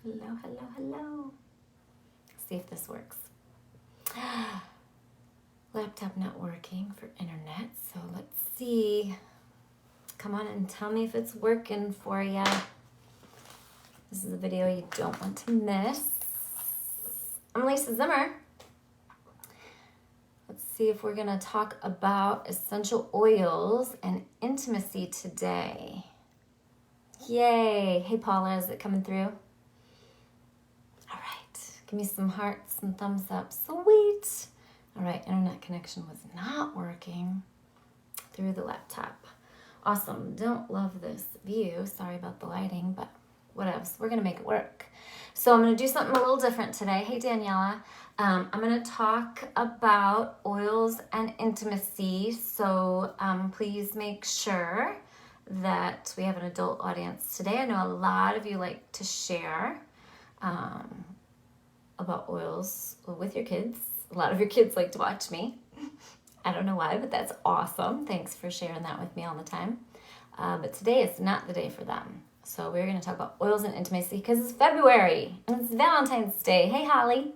Hello, hello, hello. See if this works. Laptop not working for internet, so let's see. Come on and tell me if it's working for you. This is a video you don't want to miss. I'm Lisa Zimmer. Let's see if we're gonna talk about essential oils and intimacy today. Yay! Hey Paula, is it coming through? All right, give me some hearts and thumbs up. Sweet. All right, internet connection was not working through the laptop. Awesome. Don't love this view. Sorry about the lighting, but what else? We're gonna make it work. So I'm gonna do something a little different today. Hey Daniela. I'm gonna talk about oils and intimacy. So please make sure that we have an adult audience today. I know a lot of you like to share about oils with your kids. A lot of your kids like to watch me. I don't know why, but that's awesome. Thanks for sharing that with me all the time. But today is not the day for them. So we're going to talk about oils and intimacy because it's February and it's Valentine's Day. Hey, Holly.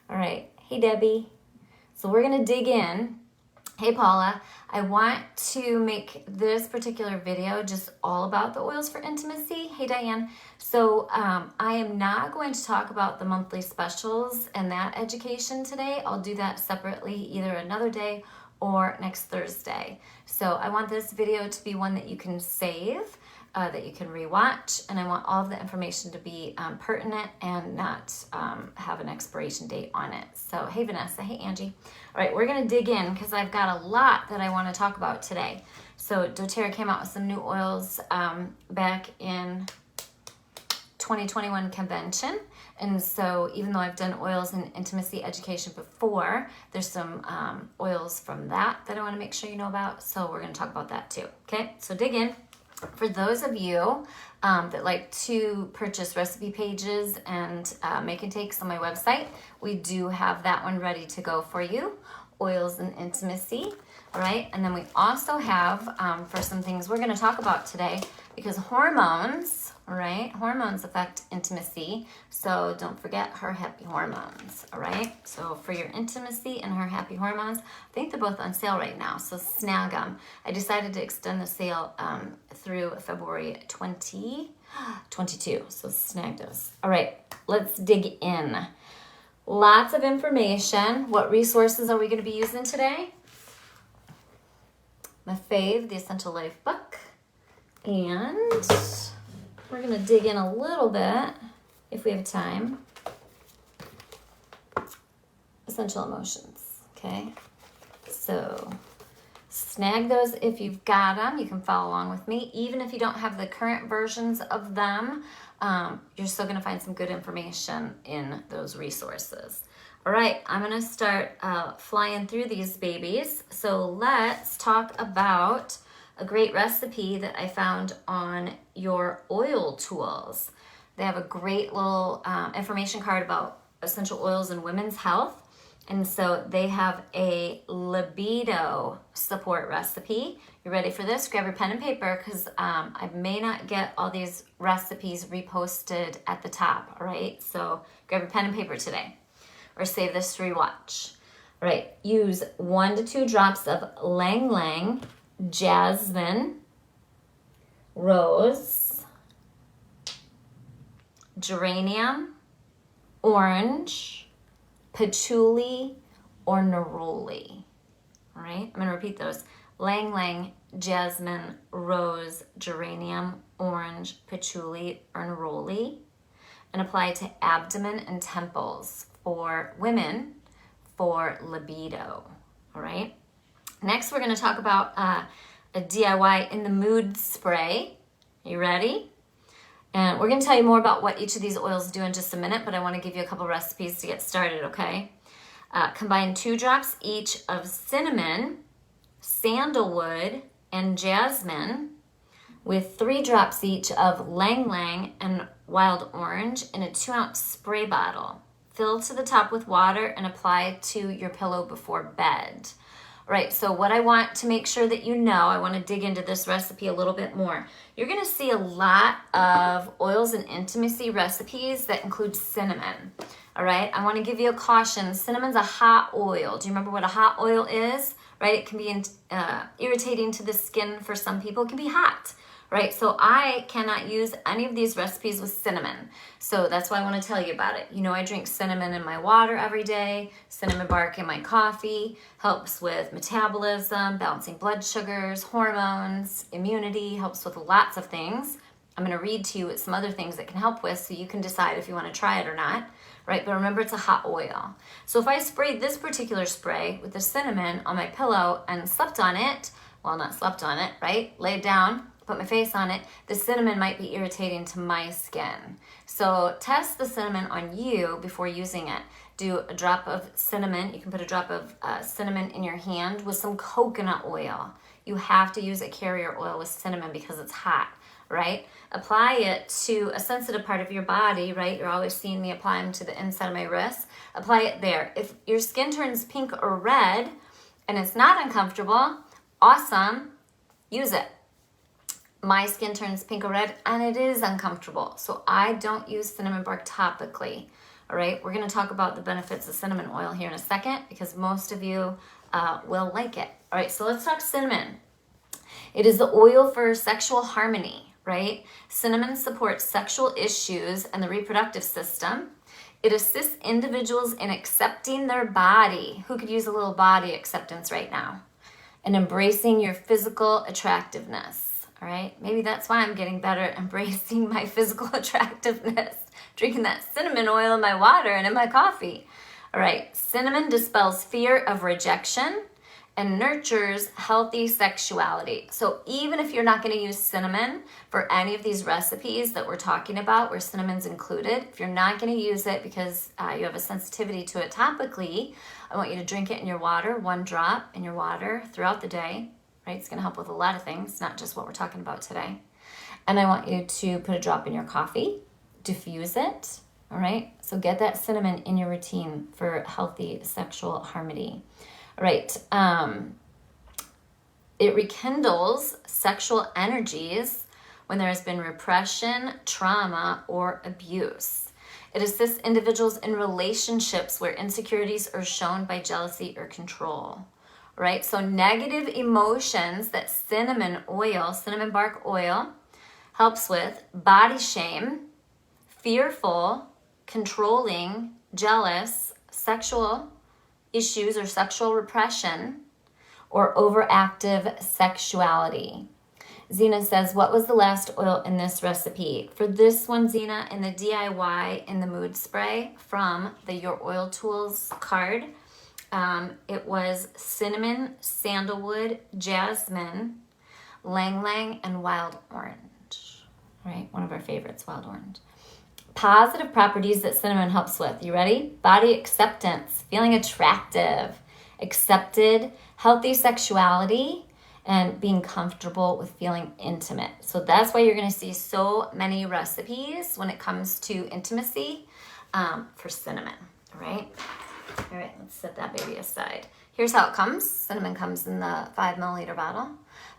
All right. Hey, Debbie. So we're going to dig in. Hey, Paula. I want to make this particular video just all about the oils for intimacy. Hey, Diane. So I am not going to talk about the monthly specials and that education today. I'll do that separately either another day or next Thursday. So I want this video to be one that you can save, that you can rewatch, and I want all of the information to be pertinent and not have an expiration date on it. So hey Vanessa, hey Angie. All right, we're gonna dig in because I've got a lot that I wanna talk about today. So doTERRA came out with some new oils back in 2021 convention. And so even though I've done oils and intimacy education before, there's some oils from that I want to make sure you know about. So we're going to talk about that too. Okay, so dig in. For those of you that like to purchase recipe pages and make and takes on my website, we do have that one ready to go for you. Oils and intimacy. All right, and then we also have for some things we're going to talk about today because hormones, all right, hormones affect intimacy. So don't forget her happy hormones, all right? So for your intimacy and her happy hormones, I think they're both on sale right now, so snag them. I decided to extend the sale through February 2022, so snag those. All right, let's dig in. Lots of information. What resources are we going to be using today? My fave, the Essential Life book. And we're going to dig in a little bit, if we have time. Essential Emotions, okay? So snag those if you've got them. You can follow along with me. Even if you don't have the current versions of them, you're still going to find some good information in those resources. All right, I'm going to start flying through these babies. So let's talk about a great recipe that I found on your oil tools. They have a great little information card about essential oils and women's health. And so they have a libido support recipe. You ready for this? Grab your pen and paper because I may not get all these recipes reposted at the top, all right? So grab your pen and paper today or save this to rewatch. All right, use 1 to 2 drops of Lang Lang, jasmine, rose, geranium, orange, patchouli, or neroli. All right, I'm going to repeat those. Lang Lang, jasmine, rose, geranium, orange, patchouli, or neroli. And apply to abdomen and temples for women for libido. All right. Next, we're going to talk about a DIY in the mood spray. You ready? And we're going to tell you more about what each of these oils do in just a minute, but I want to give you a couple recipes to get started, okay? Combine 2 drops each of cinnamon, sandalwood, and jasmine with 3 drops each of Lang Lang and wild orange in a 2-ounce spray bottle. Fill to the top with water and apply to your pillow before bed. All right, so what I want to make sure that you know, I want to dig into this recipe a little bit more. You're going to see a lot of oils and intimacy recipes that include cinnamon. All right, I want to give you a caution. Cinnamon's a hot oil. Do you remember what a hot oil is? Right, it can be irritating to the skin for some people. It can be hot. Right, so I cannot use any of these recipes with cinnamon. So that's why I want to tell you about it. You know, I drink cinnamon in my water every day, cinnamon bark in my coffee, helps with metabolism, balancing blood sugars, hormones, immunity, helps with lots of things. I'm going to read to you some other things that can help with so you can decide if you want to try it or not. Right, but remember it's a hot oil. So if I sprayed this particular spray with the cinnamon on my pillow and slept on it, well, not slept on it, right, laid down, put my face on it, the cinnamon might be irritating to my skin. So test the cinnamon on you before using it. Do a drop of cinnamon. You can put a drop of cinnamon in your hand with some coconut oil. You have to use a carrier oil with cinnamon because it's hot, right? Apply it to a sensitive part of your body, right? You're always seeing me apply them to the inside of my wrist. Apply it there. If your skin turns pink or red and it's not uncomfortable, awesome, use it. My skin turns pink or red and it is uncomfortable. So I don't use cinnamon bark topically. All right, we're going to talk about the benefits of cinnamon oil here in a second because most of you will like it. All right, so let's talk cinnamon. It is the oil for sexual harmony, right? Cinnamon supports sexual issues and the reproductive system. It assists individuals in accepting their body. Who could use a little body acceptance right now? And embracing your physical attractiveness. All right, maybe that's why I'm getting better at embracing my physical attractiveness, drinking that cinnamon oil in my water and in my coffee. All right, cinnamon dispels fear of rejection and nurtures healthy sexuality. So even if you're not going to use cinnamon for any of these recipes that we're talking about where cinnamon's included, if you're not going to use it because you have a sensitivity to it topically, I want you to drink it in your water, 1 drop in your water throughout the day. Right? It's going to help with a lot of things, not just what we're talking about today. And I want you to put a drop in your coffee, diffuse it, all right? So get that cinnamon in your routine for healthy sexual harmony. All right, it rekindles sexual energies when there has been repression, trauma, or abuse. It assists individuals in relationships where insecurities are shown by jealousy or control. Right? So negative emotions that cinnamon bark oil helps with: body shame, fearful, controlling, jealous, sexual issues or sexual repression, or overactive sexuality. Zena says, what was the last oil in this recipe? For this one, Zena, in the DIY in the mood spray from the Your Oil Tools card, it was cinnamon, sandalwood, jasmine, lang lang, and wild orange. Right? One of our favorites, wild orange. Positive properties that cinnamon helps with. You ready? Body acceptance, feeling attractive, accepted, healthy sexuality, and being comfortable with feeling intimate. So that's why you're going to see so many recipes when it comes to intimacy for cinnamon. All right? All right, let's set that baby aside. Here's how it comes. Cinnamon comes in the 5 milliliter bottle.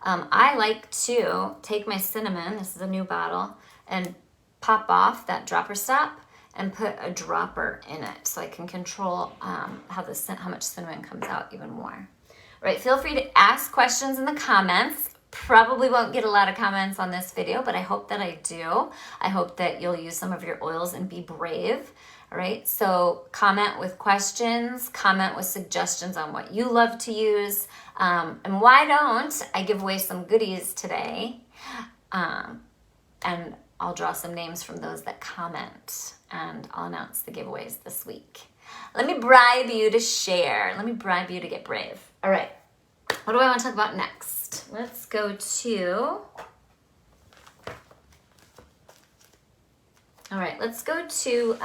I like to take my cinnamon, this is a new bottle, and pop off that dropper stop and put a dropper in it so I can control how much cinnamon comes out even more. All right, feel free to ask questions in the comments. Probably won't get a lot of comments on this video, but I hope that I do. I hope that you'll use some of your oils and be brave. All right, so comment with questions, comment with suggestions on what you love to use. And why don't I give away some goodies today? And I'll draw some names from those that comment, and I'll announce the giveaways this week. Let me bribe you to share. Let me bribe you to get brave. All right, what do I want to talk about next? Let's go to... All right, let's go to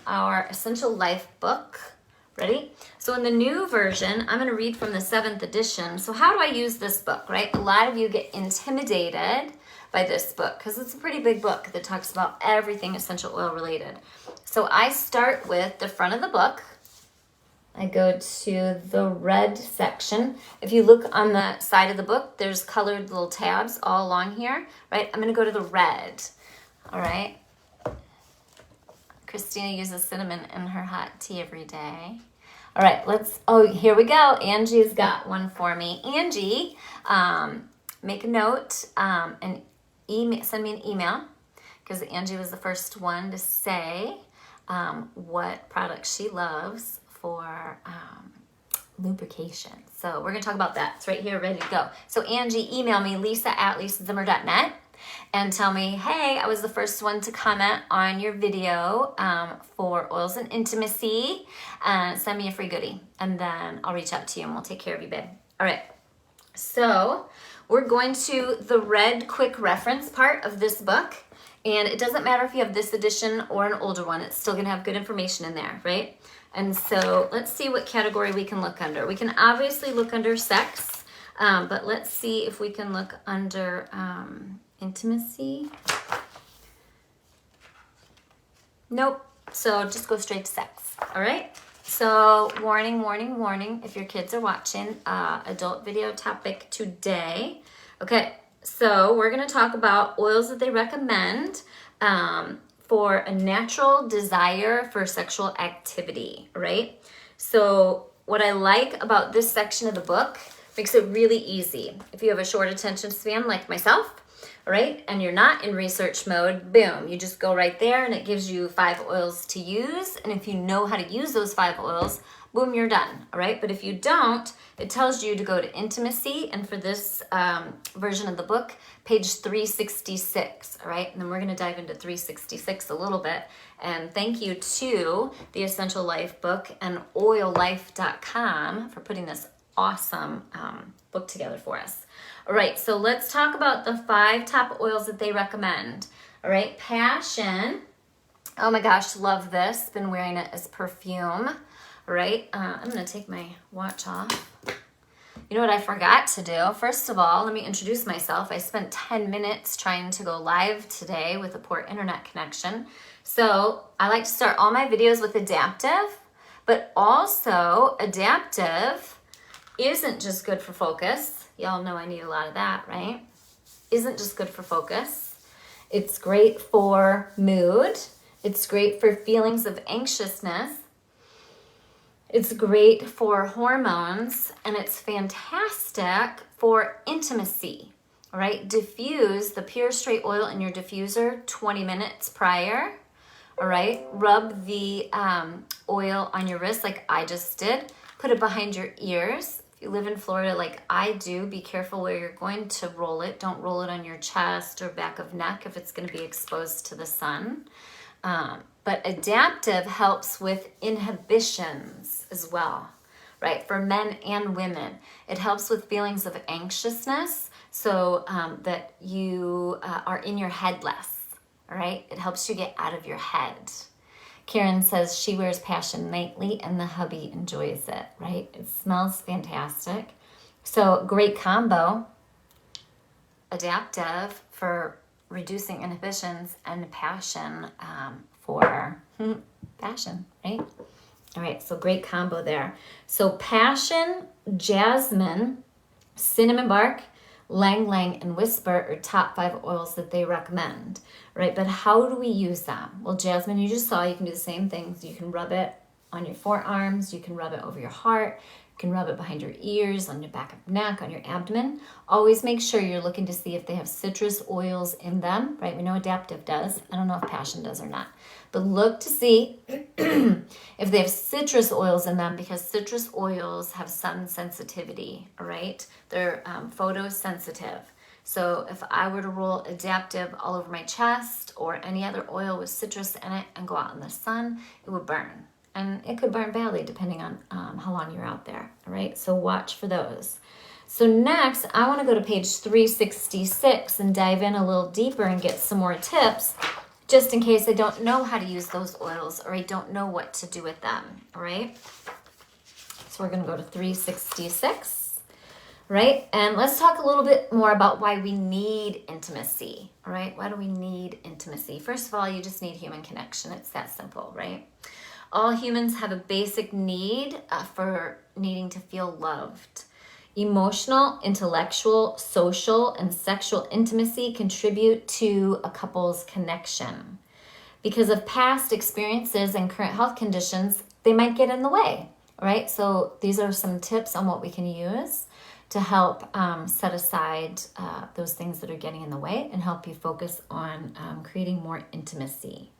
our Essential Life book. Ready? So in the new version, I'm going to read from the 7th edition. So how do I use this book, right? A lot of you get intimidated by this book because it's a pretty big book that talks about everything essential oil related. So I start with the front of the book, I go to the red section. If you look on the side of the book, there's colored little tabs all along here, right? I'm going to go to the red, all right? Christina uses cinnamon in her hot tea every day. All right, here we go. Angie's got one for me. Angie, make a note and send me an email, because Angie was the first one to say what products she loves for lubrication. So we're going to talk about that. It's right here, ready to go. So Angie, email me, lisa@lisazimmer.net, and tell me, hey, I was the first one to comment on your video for oils and intimacy. Send me a free goodie, and then I'll reach out to you and we'll take care of you, babe. All right. So we're going to the red quick reference part of this book. And it doesn't matter if you have this edition or an older one. It's still going to have good information in there, right? And so let's see what category we can look under. We can obviously look under sex, but let's see if we can look under intimacy. Nope. So just go straight to sex, all right? So warning, warning, warning, if your kids are watching, adult video topic today. Okay. So we're going to talk about oils that they recommend for a natural desire for sexual activity, right? So what I like about this section of the book makes it really easy. If you have a short attention span like myself, right, and you're not in research mode, boom, you just go right there and it gives you 5 oils to use. And if you know how to use those 5 oils, boom, you're done, all right? But if you don't, it tells you to go to intimacy, and for this version of the book, page 366, all right? And then we're gonna dive into 366 a little bit, and thank you to the Essential Life book and oillife.com for putting this awesome book together for us. All right, so let's talk about the 5 top oils that they recommend. All right, Passion. Oh my gosh, love this. Been wearing it as perfume. Right? I'm going to take my watch off. You know what I forgot to do? First of all, let me introduce myself. I spent 10 minutes trying to go live today with a poor internet connection. So I like to start all my videos with adaptive, but also adaptive isn't just good for focus. Y'all know I need a lot of that, right? Isn't just good for focus. It's great for mood. It's great for feelings of anxiousness. It's great for hormones, and it's fantastic for intimacy, all right? Diffuse the pure straight oil in your diffuser 20 minutes prior, all right? Rub the oil on your wrist like I just did. Put it behind your ears. If you live in Florida like I do, be careful where you're going to roll it. Don't roll it on your chest or back of neck if it's going to be exposed to the sun. But adaptive helps with inhibitions as well, right? For men and women. It helps with feelings of anxiousness so that you are in your head less, all right? It helps you get out of your head. Karen says she wears Passion nightly and the hubby enjoys it, right? It smells fantastic. So great combo. Adaptive for reducing inhibitions and Passion for passion, right? All right, so great combo there. So Passion, Jasmine, Cinnamon Bark, Lang Lang, and Whisper are top 5 oils that they recommend, right? But how do we use them? Well, Jasmine, you just saw, you can do the same things. You can rub it on your forearms. You can rub it over your heart. You can rub it behind your ears, on your back of neck, on your abdomen. Always make sure you're looking to see if they have citrus oils in them, right? We know Adaptive does. I don't know if Passion does or not. But look to see if they have citrus oils in them, because citrus oils have sun sensitivity, all right? They're photosensitive. So if I were to roll Adaptive all over my chest or any other oil with citrus in it and go out in the sun, it would burn. And it could burn badly depending on how long you're out there, all right? So watch for those. So next, I want to go to page 366 and dive in a little deeper and get some more tips, just in case I don't know how to use those oils or I don't know what to do with them, all right? So we're going to go to 366, right? And let's talk a little bit more about why we need intimacy, all right? Why do we need intimacy? First of all, you just need human connection. It's that simple, right? All humans have a basic need for needing to feel loved. Emotional, intellectual, social, and sexual intimacy contribute to a couple's connection. Because of past experiences and current health conditions, they might get in the way, right? So these are some tips on what we can use to help set aside those things that are getting in the way and help you focus on creating more intimacy.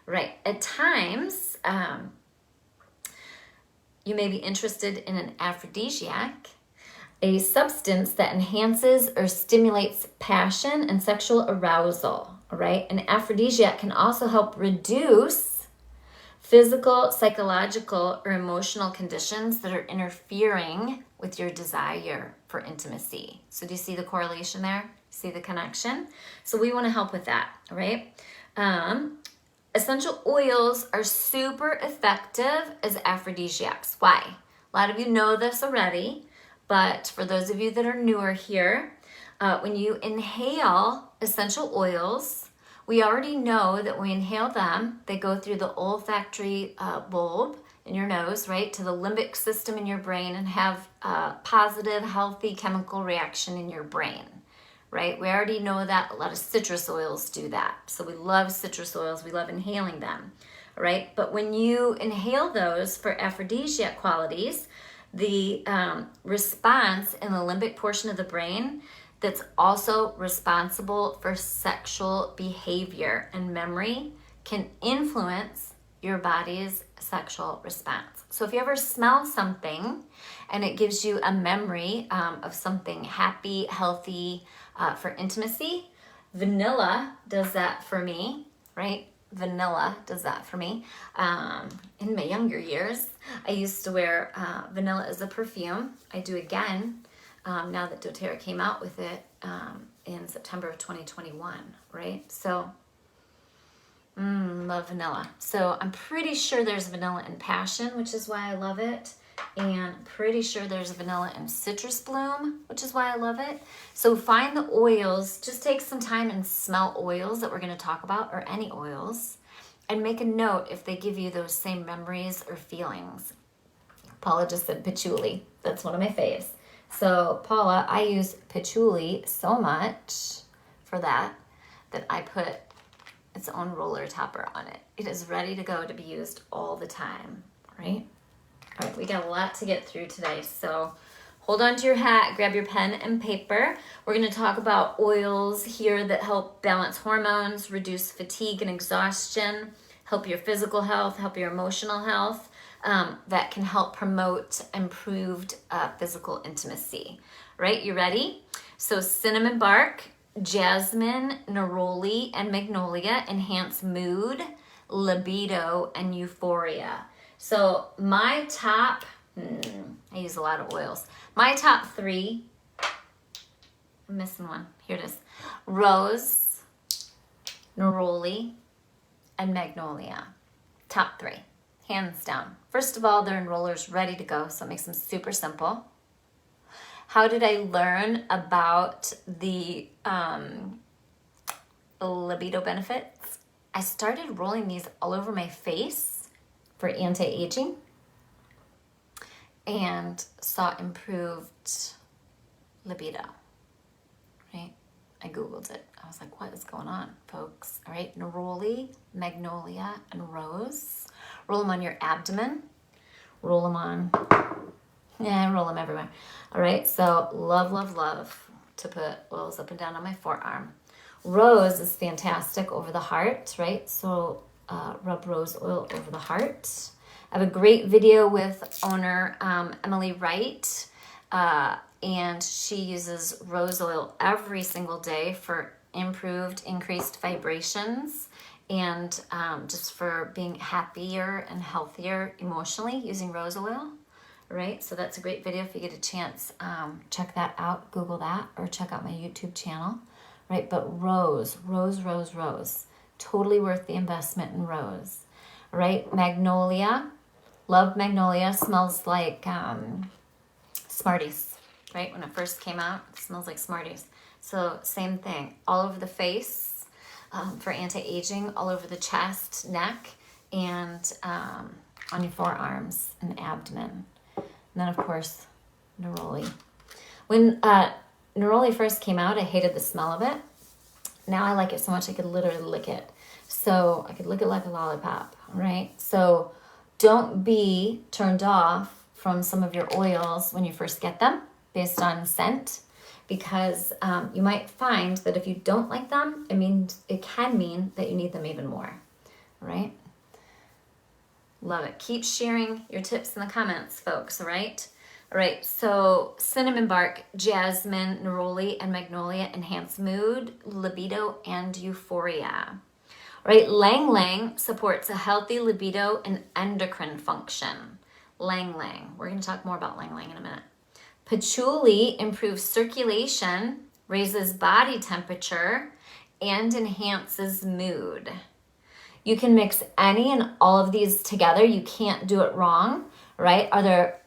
Right. At times, you may be interested in an aphrodisiac, a substance that enhances or stimulates passion and sexual arousal. All right. An aphrodisiac can also help reduce physical, psychological, or emotional conditions that are interfering with your desire for intimacy. So do you see the correlation there? See the connection? So we want to help with that. All right. Essential oils are super effective as aphrodisiacs. Why? A lot of you know this already, but for those of you that are newer here, when you inhale essential oils, we already know that when we inhale them, they go through the olfactory bulb in your nose, right, to the limbic system in your brain and have a positive, healthy chemical reaction in your brain. Right? We already know that a lot of citrus oils do that. So we love citrus oils. We love inhaling them. Right? But when you inhale those for aphrodisiac qualities, the response in the limbic portion of the brain that's also responsible for sexual behavior and memory can influence your body's sexual response. So if you ever smell something and it gives you a memory of something happy, healthy, for intimacy, vanilla does that for me, right? Vanilla does that for me. In my younger years, I used to wear vanilla as a perfume. I do again now that doTERRA came out with it in September of 2021, right? So, love vanilla. So I'm pretty sure there's vanilla in passion, which is why I love it. And pretty sure there's vanilla in citrus bloom, which is why I love it. So find the oils, just take some time and smell oils that we're going to talk about, or any oils, and make a note if they give you those same memories or feelings. Paula just said patchouli. That's one of my faves. So Paula, I use patchouli so much for that I put its own roller topper on it. It is ready to go to be used all the time, right? All right, we got a lot to get through today, so hold on to your hat, grab your pen and paper. We're going to talk about oils here that help balance hormones, reduce fatigue and exhaustion, help your physical health, help your emotional health, that can help promote improved physical intimacy. Right, you ready? So cinnamon bark, jasmine, neroli, and magnolia enhance mood, libido, and euphoria. So my top, I use a lot of oils. My top three, I'm missing one. Here it is. Rose, neroli, and magnolia. Top three, hands down. First of all, they're in rollers ready to go, so it makes them super simple. How did I learn about the libido benefits? I started rolling these all over my face for anti-aging and saw improved libido, right? I Googled it. I was like, what is going on, folks? All right, neroli, magnolia, and rose. Roll them on your abdomen. Roll them on, roll them everywhere. All right, so love to put oils up and down on my forearm. Rose is fantastic over the heart, right? So rub rose oil over the heart. I have a great video with owner Emily Wright, and she uses rose oil every single day for increased vibrations, and just for being happier and healthier emotionally using rose oil, right? So that's a great video. If you get a chance, check that out, Google that, or check out my YouTube channel, right? But rose. Totally worth the investment in rose, right? Magnolia, love magnolia. Smells like Smarties, right? When it first came out, it smells like Smarties. So same thing, all over the face for anti-aging, all over the chest, neck, and on your forearms and abdomen. And then, of course, Neroli. When Neroli first came out, I hated the smell of it. Now I like it so much I could literally lick it. So I could lick it like a lollipop, right? So don't be turned off from some of your oils when you first get them based on scent, because you might find that if you don't like them, it can mean that you need them even more, right? Love it. Keep sharing your tips in the comments, folks, all right? All right, so cinnamon bark, jasmine, neroli, and magnolia enhance mood, libido, and euphoria. All right, Lang Lang supports a healthy libido and endocrine function. Lang Lang. We're going to talk more about Lang Lang in a minute. Patchouli improves circulation, raises body temperature, and enhances mood. You can mix any and all of these together. You can't do it wrong, right? Are there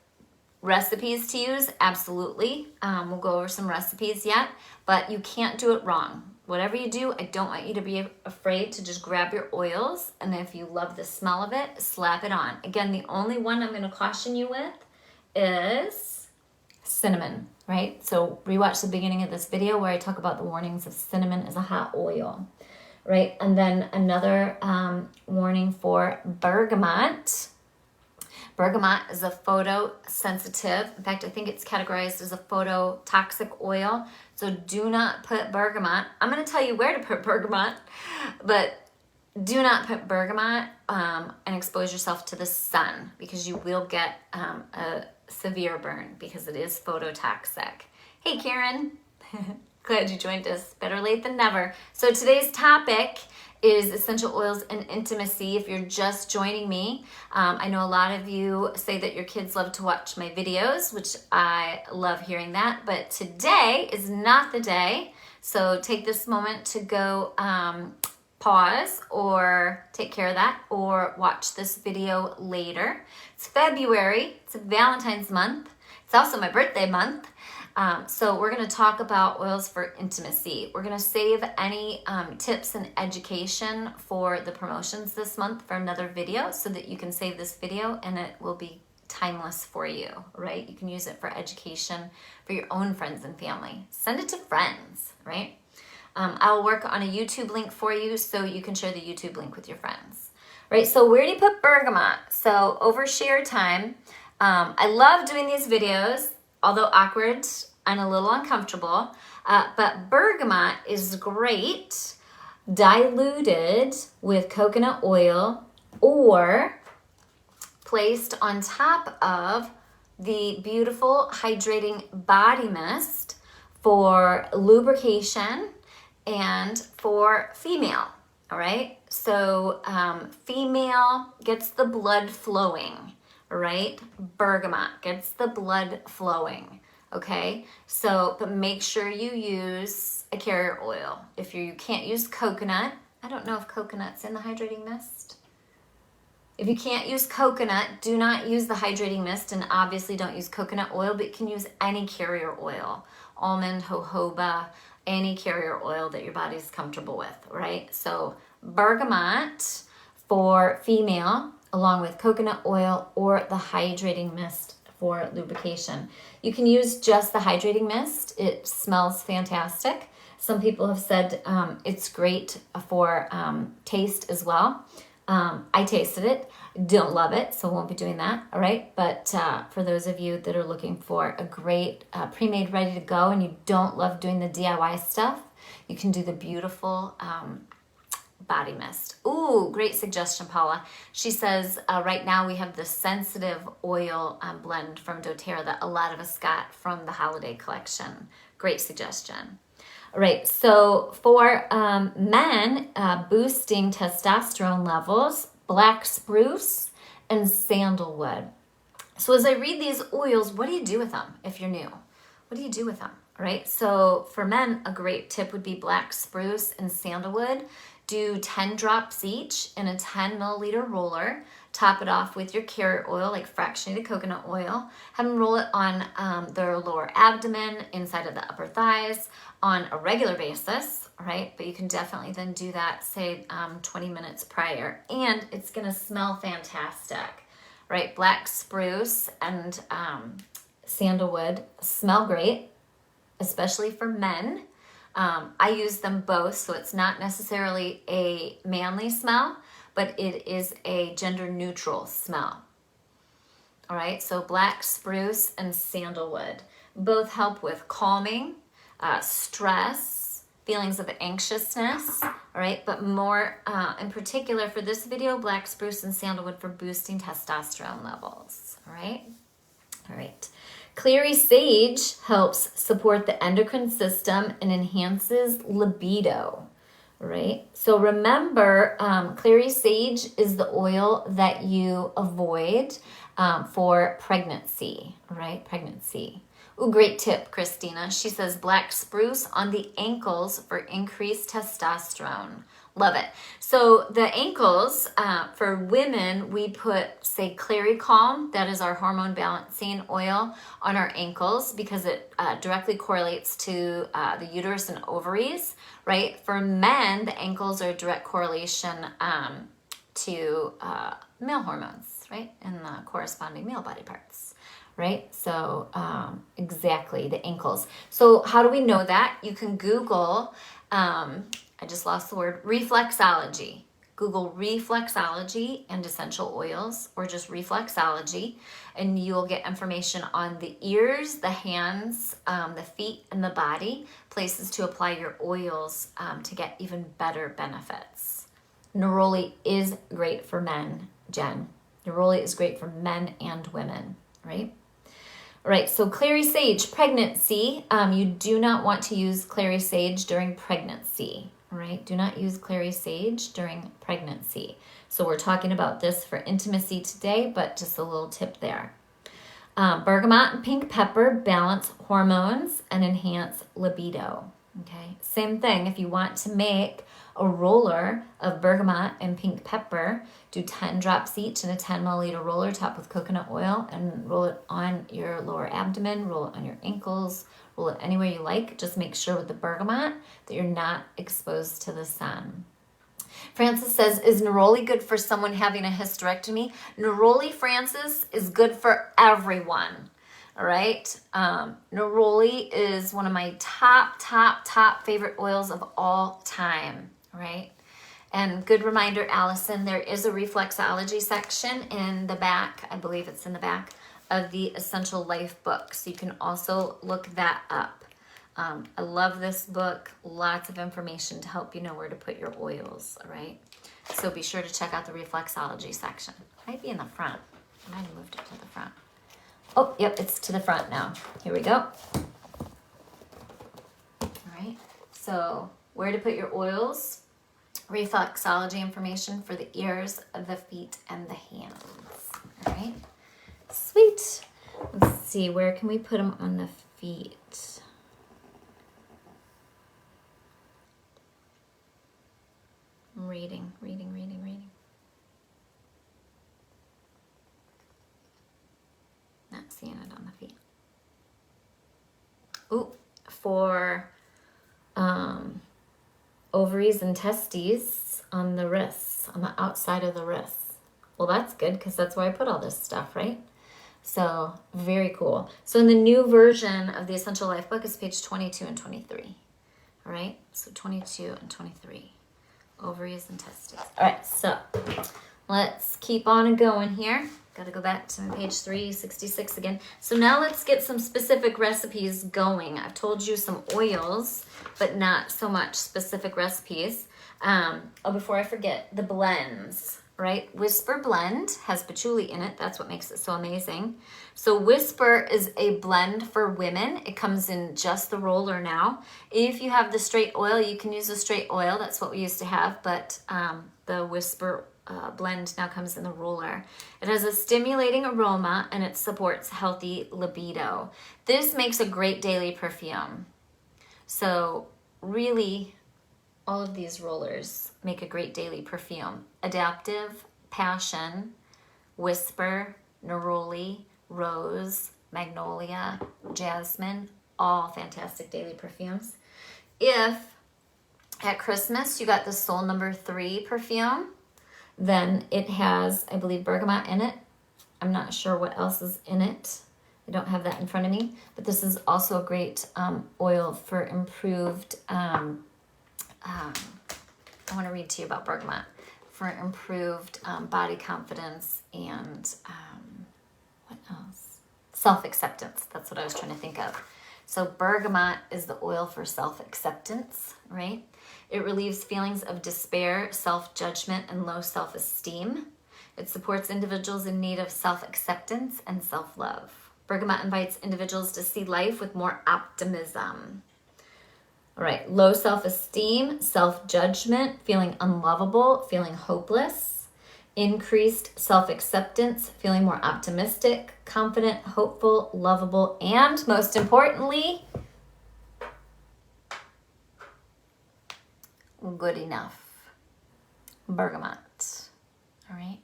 recipes to use? Absolutely. We'll go over some recipes yet, but you can't do it wrong. Whatever you do, I don't want you to be afraid to just grab your oils, and if you love the smell of it, slap it on. Again, the only one I'm going to caution you with is cinnamon, right? So rewatch the beginning of this video where I talk about the warnings of cinnamon as a hot oil, right? And then another warning for bergamot. Bergamot is a photosensitive. In fact, I think it's categorized as a phototoxic oil. So do not put bergamot. I'm going to tell you where to put bergamot, but do not put bergamot and expose yourself to the sun, because you will get a severe burn because it is phototoxic. Hey, Karen. Glad you joined us. Better late than never. So today's topic is essential oils and intimacy. If you're just joining me, I know a lot of you say that your kids love to watch my videos, which I love hearing that, but today is not the day. So take this moment to go pause or take care of that, or watch this video later. It's February, it's Valentine's month. It's also my birthday month. So we're going to talk about oils for intimacy. We're going to save any tips and education for the promotions this month for another video, so that you can save this video and it will be timeless for you, right? You can use it for education for your own friends and family. Send it to friends, right? I'll work on a YouTube link for you so you can share the YouTube link with your friends, right? So where do you put bergamot? So over share time. I love doing these videos, although awkward and a little uncomfortable, but bergamot is great diluted with coconut oil or placed on top of the beautiful hydrating body mist for lubrication and for female, all right? So female gets the blood flowing, right? Bergamot gets the blood flowing, okay? So, but make sure you use a carrier oil. If you can't use coconut, I don't know if coconut's in the hydrating mist. If you can't use coconut, do not use the hydrating mist, and obviously don't use coconut oil, but you can use any carrier oil. Almond, jojoba, any carrier oil that your body's comfortable with, right? So bergamot for female, along with coconut oil or the hydrating mist for lubrication. You can use just the hydrating mist. It smells fantastic. Some people have said it's great for taste as well. I tasted it, don't love it, so won't be doing that, all right? But for those of you that are looking for a great pre-made ready to go and you don't love doing the DIY stuff, you can do the beautiful body mist. Ooh, great suggestion, Paula. She says right now we have the sensitive oil blend from doTERRA that a lot of us got from the holiday collection. Great suggestion. All right, so for men, boosting testosterone levels, black spruce and sandalwood. So as I read these oils, what do you do with them if you're new? What do you do with them, all right? So for men, a great tip would be black spruce and sandalwood. Do 10 drops each in a 10 milliliter roller. Top it off with your carrier oil, like fractionated coconut oil. Have them roll it on their lower abdomen, inside of the upper thighs on a regular basis, all right? But you can definitely then do that, say 20 minutes prior, and it's gonna smell fantastic, right? Black spruce and sandalwood smell great, especially for men. I use them both, so it's not necessarily a manly smell, but it is a gender neutral smell. All right, so black spruce and sandalwood both help with calming, stress, feelings of anxiousness, all right? But more in particular for this video, black spruce and sandalwood for boosting testosterone levels, all right? All right. Clary sage helps support the endocrine system and enhances libido, right? So remember, clary sage is the oil that you avoid for pregnancy, right? Pregnancy. Ooh, great tip, Christina. She says black spruce on the ankles for increased testosterone. Love it. So the ankles, for women, we put, say, Clary Calm, that is our hormone balancing oil, on our ankles because it directly correlates to the uterus and ovaries, right? For men, the ankles are a direct correlation to male hormones, right? And the corresponding male body parts, right? So exactly, the ankles. So how do we know that? You can Google, I just lost the word, reflexology. Google reflexology and essential oils, or just reflexology, and you'll get information on the ears, the hands, the feet, and the body, places to apply your oils to get even better benefits. Neroli is great for men, Jen. Neroli is great for men and women, right? All right, so clary sage, pregnancy. You do not want to use clary sage during pregnancy, all right? Do not use clary sage during pregnancy. So we're talking about this for intimacy today, but just a little tip there. Bergamot and pink pepper balance hormones and enhance libido, okay? Same thing, if you want to make a roller of bergamot and pink pepper, do 10 drops each in a 10 milliliter roller topped with coconut oil and roll it on your lower abdomen, roll it on your ankles, roll it anywhere you like. Just make sure with the bergamot that you're not exposed to the sun. Francis says, is Neroli good for someone having a hysterectomy? Neroli, Francis, is good for everyone. All right. Neroli is one of my top favorite oils of all time. Right? And good reminder, Allison, there is a reflexology section in the back, I believe it's in the back, of the Essential Life book. So you can also look that up. I love this book. Lots of information to help you know where to put your oils, all right? So be sure to check out the reflexology section. It might be in the front. I might have moved it to the front. Oh, yep, it's to the front now. Here we go. All right, so where to put your oils. Reflexology information for the ears, the feet, and the hands. All right, sweet. Let's see, where can we put them on the feet? I'm reading. Not seeing it on the feet. Ooh, for ovaries and testes on the wrists, on the outside of the wrists. Well, that's good because that's where I put all this stuff, right? So very cool. So in the new version of the Essential Life book is page 22 and 23. All right, so 22 and 23, ovaries and testes. All right, so let's keep on going here. Got to go back to page 366 again. So now let's get some specific recipes going. I've told you some oils, but not so much specific recipes. Before I forget, the blends, right? Whisper Blend has patchouli in it. That's what makes it so amazing. So Whisper is a blend for women. It comes in just the roller now. If you have the straight oil, you can use the straight oil. That's what we used to have, but the Whisper blend now comes in the roller. It has a stimulating aroma and it supports healthy libido. This makes a great daily perfume. So really, all of these rollers make a great daily perfume. Adaptive, Passion, Whisper, Neroli, Rose, Magnolia, Jasmine, all fantastic daily perfumes. If at Christmas, you got the Soul No. 3 perfume. Then it has, I believe, bergamot in it. I'm not sure what else is in it. I don't have that in front of me. But this is also a great oil for improved, I want to read to you about bergamot, for improved body confidence and what else? Self-acceptance. That's what I was trying to think of. So bergamot is the oil for self-acceptance, right? It relieves feelings of despair, self-judgment, and low self-esteem. It supports individuals in need of self-acceptance and self-love. Bergamot invites individuals to see life with more optimism. All right, low self-esteem, self-judgment, feeling unlovable, feeling hopeless. Increased self-acceptance, feeling more optimistic, confident, hopeful, lovable, and most importantly, good enough. Bergamot. All right,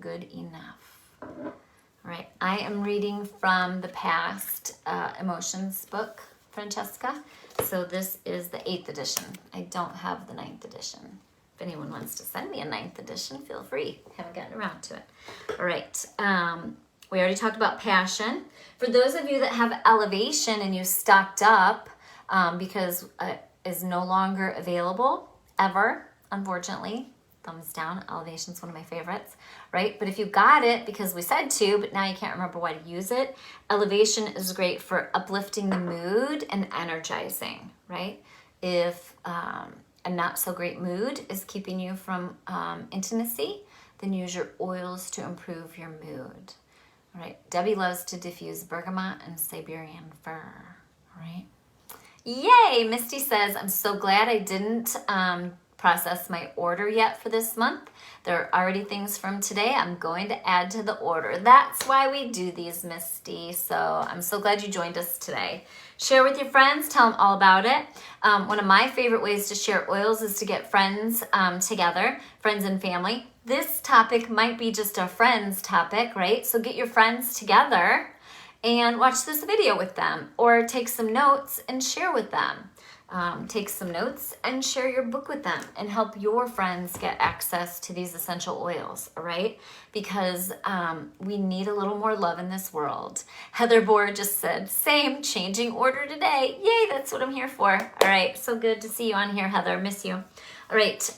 good enough. All right, I am reading from the Past Emotions book, Francesca. So this is the 8th edition. I don't have the 9th edition. If anyone wants to send me a 9th edition, feel free. Haven't gotten around to it. All right. We already talked about passion. For those of you that have elevation and you stocked up because it is no longer available ever, unfortunately. Thumbs down. Elevation's one of my favorites, right? But if you got it because we said to, but now you can't remember why to use it, elevation is great for uplifting the mood and energizing, right? If a not so great mood is keeping you from intimacy, then use your oils to improve your mood. All right. Debbie loves to diffuse bergamot and Siberian fir. All right. Yay! Misty says, I'm so glad I didn't process my order yet for this month. There are already things from today I'm going to add to the order. That's why we do these, Misty. So I'm so glad you joined us today. Share with your friends. Tell them all about it. One of my favorite ways to share oils is to get friends together, friends and family. This topic might be just a friends topic, right? So get your friends together and watch this video with them, or take some notes and share with them. Take some notes and share your book with them and help your friends get access to these essential oils, all right? Because we need a little more love in this world. Heather Bohr just said, same, changing order today. Yay, that's what I'm here for. All right, so good to see you on here, Heather. Miss you. All right,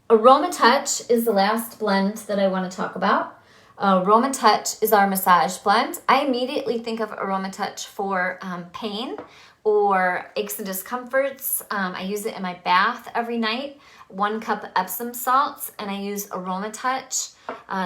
Aroma Touch is the last blend that I want to talk about. Aroma Touch is our massage blend. I immediately think of Aroma Touch for pain or aches and discomforts. I use it in my bath every night. 1 cup Epsom salts, and I use Aroma Touch.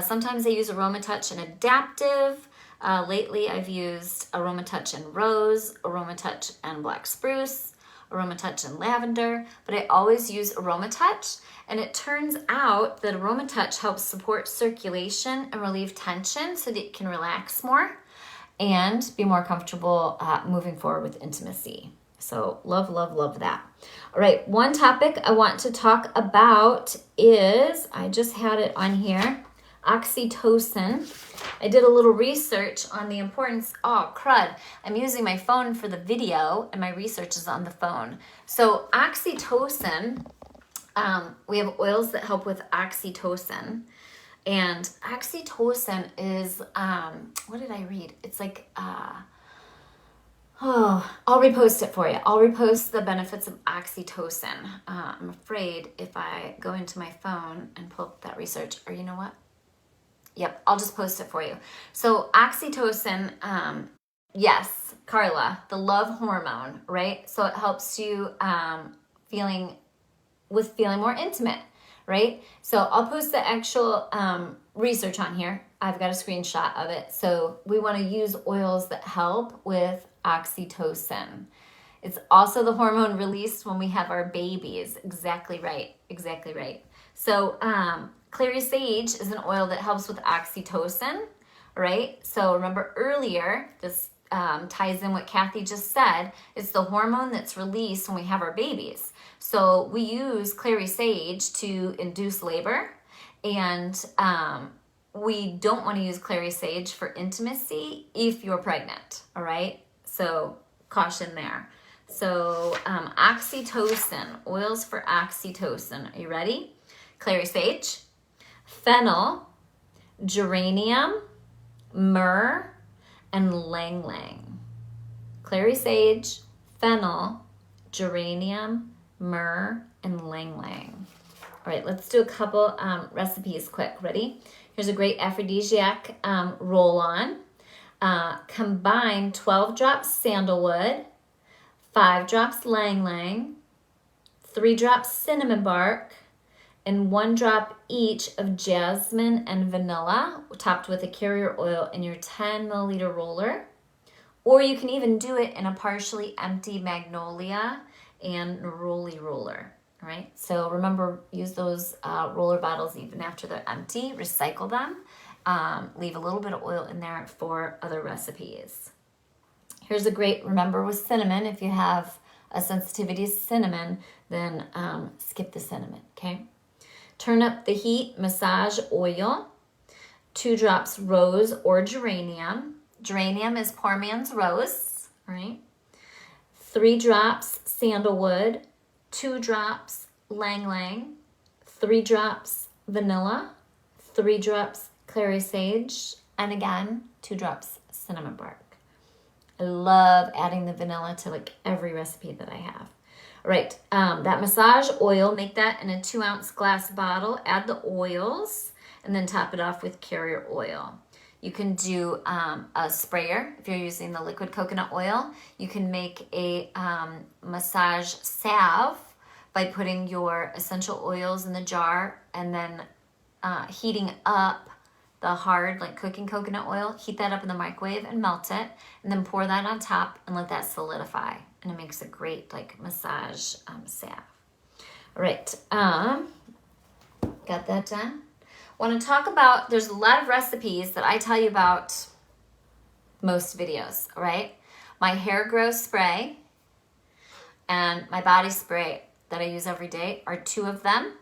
Sometimes I use Aroma Touch and Adaptive. Lately I've used Aroma Touch and Rose, Aroma Touch and Black Spruce, Aroma Touch and Lavender, but I always use Aroma Touch. And it turns out that Aroma Touch helps support circulation and relieve tension so that you can relax more and be more comfortable moving forward with intimacy. So love, love, love that. All right, one topic I want to talk about is, I just had it on here, oxytocin. I did a little research on the importance, oh crud, I'm using my phone for the video and my research is on the phone. So oxytocin, we have oils that help with oxytocin. And oxytocin is, what did I read? It's like, I'll repost it for you. I'll repost the benefits of oxytocin. I'm afraid if I go into my phone and pull up that research, or you know what? Yep, I'll just post it for you. So oxytocin, yes, Carla, the love hormone, right? So it helps you feeling more intimate, right? So I'll post the actual research on here. I've got a screenshot of it. So we want to use oils that help with oxytocin. It's also the hormone released when we have our babies. Exactly right. Exactly right. So clary sage is an oil that helps with oxytocin, right? So remember earlier, this ties in what Kathy just said. It's the hormone that's released when we have our babies. So we use clary sage to induce labor, and we don't want to use clary sage for intimacy if you're pregnant, all right? So caution there. So oxytocin, oils for oxytocin. Are you ready? Clary sage, fennel, geranium, myrrh, and ylang ylang. Clary sage, fennel, geranium, myrrh, and ylang ylang. All right, let's do a couple recipes quick. Ready? Here's a great aphrodisiac roll-on. Combine 12 drops sandalwood, 5 drops ylang ylang, 3 drops cinnamon bark, and 1 drop each of jasmine and vanilla, topped with a carrier oil in your 10 milliliter roller. Or you can even do it in a partially empty magnolia and neroli roller. All right, so remember, use those roller bottles even after they're empty. Recycle them. Leave a little bit of oil in there for other recipes. Here's a great, remember with cinnamon, if you have a sensitivity to cinnamon, then skip the cinnamon, okay? Turn up the heat, massage oil, 2 drops rose or geranium. Geranium is poor man's rose, right? 3 drops sandalwood, 2 drops ylang ylang, 3 drops vanilla, 3 drops clary sage, and again, 2 drops cinnamon bark. I love adding the vanilla to like every recipe that I have. All right, that massage oil, make that in a 2-ounce glass bottle, add the oils, and then top it off with carrier oil. You can do a sprayer if you're using the liquid coconut oil. You can make a massage salve by putting your essential oils in the jar and then heating up the hard, like cooking coconut oil. Heat that up in the microwave and melt it, and then pour that on top and let that solidify. And it makes a great like massage salve. All right, got that done. Want to talk about, there's a lot of recipes that I tell you about most videos, all right? My hair growth spray and my body spray that I use every day are 2 of them.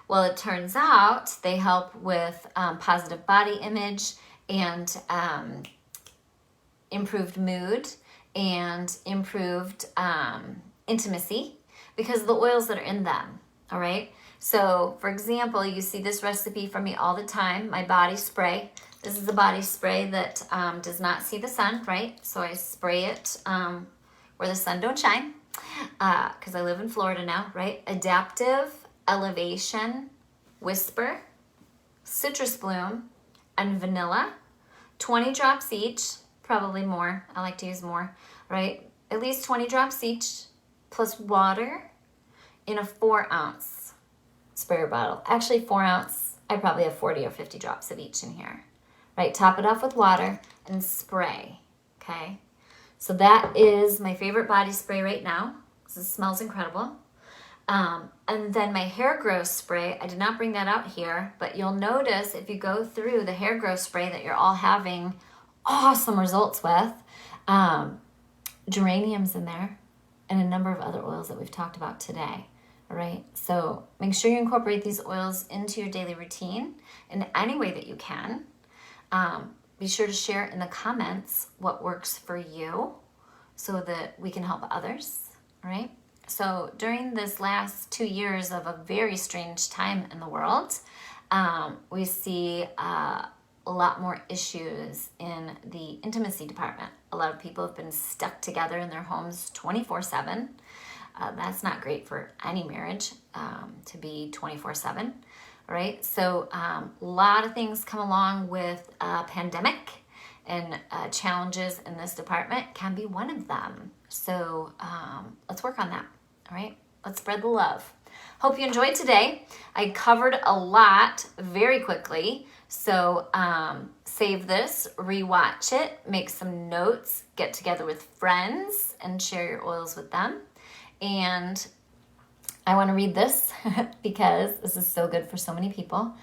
Well, it turns out they help with positive body image and improved mood and improved intimacy because of the oils that are in them, all right? So, for example, you see this recipe from me all the time, my body spray. This is a body spray that does not see the sun, right? So I spray it where the sun don't shine because I live in Florida now, right? Adaptive, elevation, whisper, citrus bloom, and vanilla. 20 drops each, probably more. I like to use more, right? At least 20 drops each, plus water in a 4-ounce sprayer bottle. Actually 4 ounce, I probably have 40 or 50 drops of each in here, right? Top it off with water and spray, okay? So that is my favorite body spray right now because it smells incredible. And then my hair growth spray, I did not bring that out here, but you'll notice if you go through the hair growth spray that you're all having awesome results with, geraniums in there and a number of other oils that we've talked about today. All right, so make sure you incorporate these oils into your daily routine in any way that you can. Be sure to share in the comments what works for you so that we can help others, all right? So during this last 2 years of a very strange time in the world, we see a lot more issues in the intimacy department. A lot of people have been stuck together in their homes 24/7. That's not great for any marriage to be 24/7, right? So a lot of things come along with a pandemic, and challenges in this department can be one of them. So let's work on that, all right? Let's spread the love. Hope you enjoyed today. I covered a lot very quickly. So save this, rewatch it, make some notes, get together with friends and share your oils with them. And I want to read this because this is so good for so many people.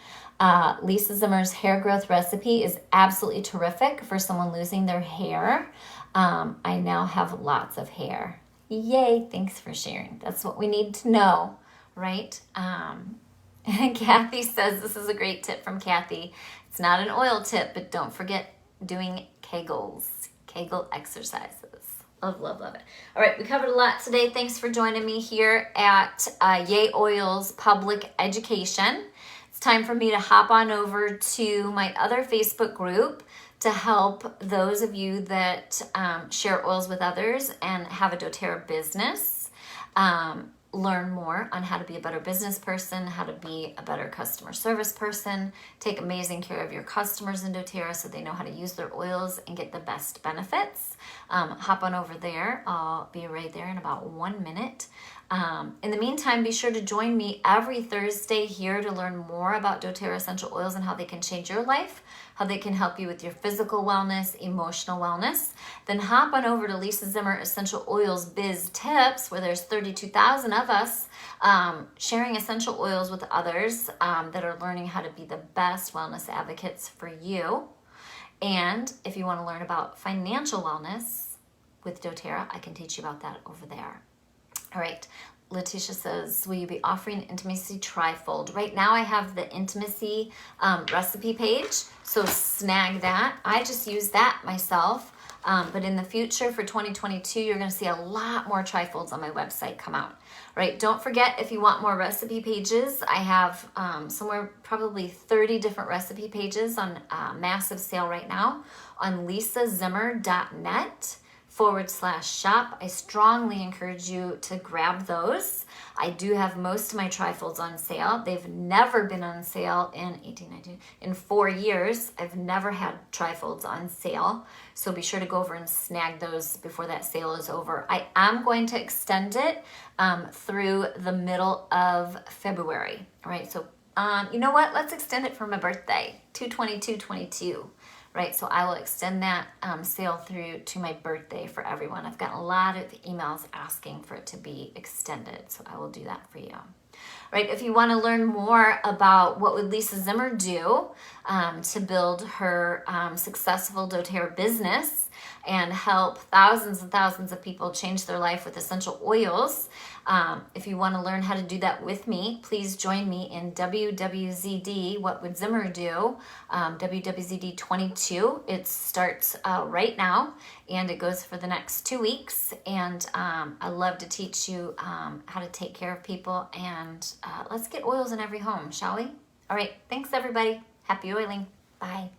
Lisa Zimmer's hair growth recipe is absolutely terrific for someone losing their hair. I now have lots of hair. Yay, thanks for sharing. That's what we need to know, right? And Kathy says, this is a great tip from Kathy. It's not an oil tip, but don't forget doing Kegel exercises. Love, love, love it. All right, we covered a lot today. Thanks for joining me here at Yay Oils Public Education. It's time for me to hop on over to my other Facebook group to help those of you that share oils with others and have a doTERRA business. Learn more on how to be a better business person, how to be a better customer service person, take amazing care of your customers in doTERRA so they know how to use their oils and get the best benefits. Hop on over there. I'll be right there in about 1 minute. In the meantime, be sure to join me every Thursday here to learn more about doTERRA essential oils and how they can change your life, how they can help you with your physical wellness, emotional wellness. Then hop on over to Lisa Zimmer Essential Oils Biz Tips, where there's 32,000 of us sharing essential oils with others that are learning how to be the best wellness advocates for you. And if you want to learn about financial wellness with doTERRA, I can teach you about that over there. All right, Letitia says, will you be offering Intimacy Trifold? Right now I have the Intimacy recipe page, so snag that. I just use that myself, but in the future for 2022, you're gonna see a lot more trifolds on my website come out. Right, don't forget, if you want more recipe pages, I have somewhere probably 30 different recipe pages on massive sale right now on lisazimmer.net/shop. I strongly encourage you to grab those. I do have most of my trifolds on sale. They've never been on sale in 4 years. I've never had trifolds on sale. So be sure to go over and snag those before that sale is over. I am going to extend it through the middle of February. All right, so you know what? Let's extend it for my birthday, 2/22/22. Right, so I will extend that sale through to my birthday for everyone. I've gotten a lot of emails asking for it to be extended, so I will do that for you. Right, if you want to learn more about what would Lisa Zimmer do to build her successful doTERRA business and help thousands and thousands of people change their life with essential oils, if you want to learn how to do that with me, please join me in WWZD, What Would Zimmer Do, WWZD 22. It starts right now, and it goes for the next 2 weeks, and I love to teach you how to take care of people, and let's get oils in every home, shall we? All right, thanks everybody. Happy oiling. Bye.